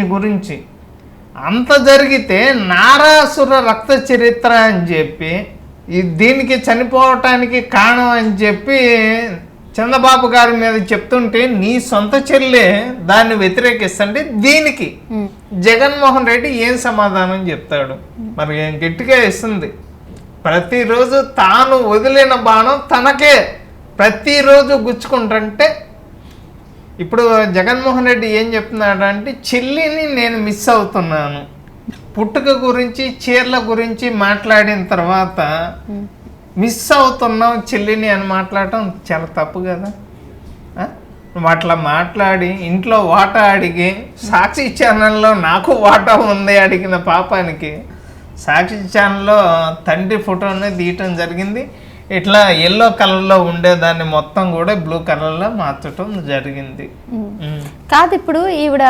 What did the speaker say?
గురించి అంత జరిగితే నారాసుర రక్త చరిత్ర అని చెప్పి దీనికి చనిపోవటానికి కారణం అని చెప్పి చంద్రబాబు గారి మీద చెప్తుంటే నీ సొంత చెల్లె దాన్ని వ్యతిరేకిస్తుంటే దీనికి జగన్మోహన్ రెడ్డి ఏం సమాధానం చెప్తాడు? మరి ఏం గట్టిగా ఇస్తుంది. ప్రతిరోజు తాను వదిలిన బాణం తనకే ప్రతిరోజు గుచ్చుకుంటుంటే ఇప్పుడు జగన్మోహన్ రెడ్డి ఏం చెప్తున్నాడు అంటే చెల్లిని నేను మిస్ అవుతున్నాను. పుట్టుక గురించి చీరల గురించి మాట్లాడిన తర్వాత మిస్ అవుతున్నాం చెల్లిని అని మాట్లాడటం చాలా తప్పు కదా. అట్లా మాట్లాడి ఇంట్లో వాటా అడిగి సాక్షి ఛానల్లో నాకు వాటా ఉంది అడిగిన పాపానికి సాక్షి ఛానల్లో తండ్రి ఫోటోని తీయటం జరిగింది. ఇట్లా ఎల్లో కలర్లో ఉండేదాన్ని మొత్తం కూడా బ్లూ కలర్లో మార్చటం జరిగింది. కాదు ఇప్పుడు ఈవిడ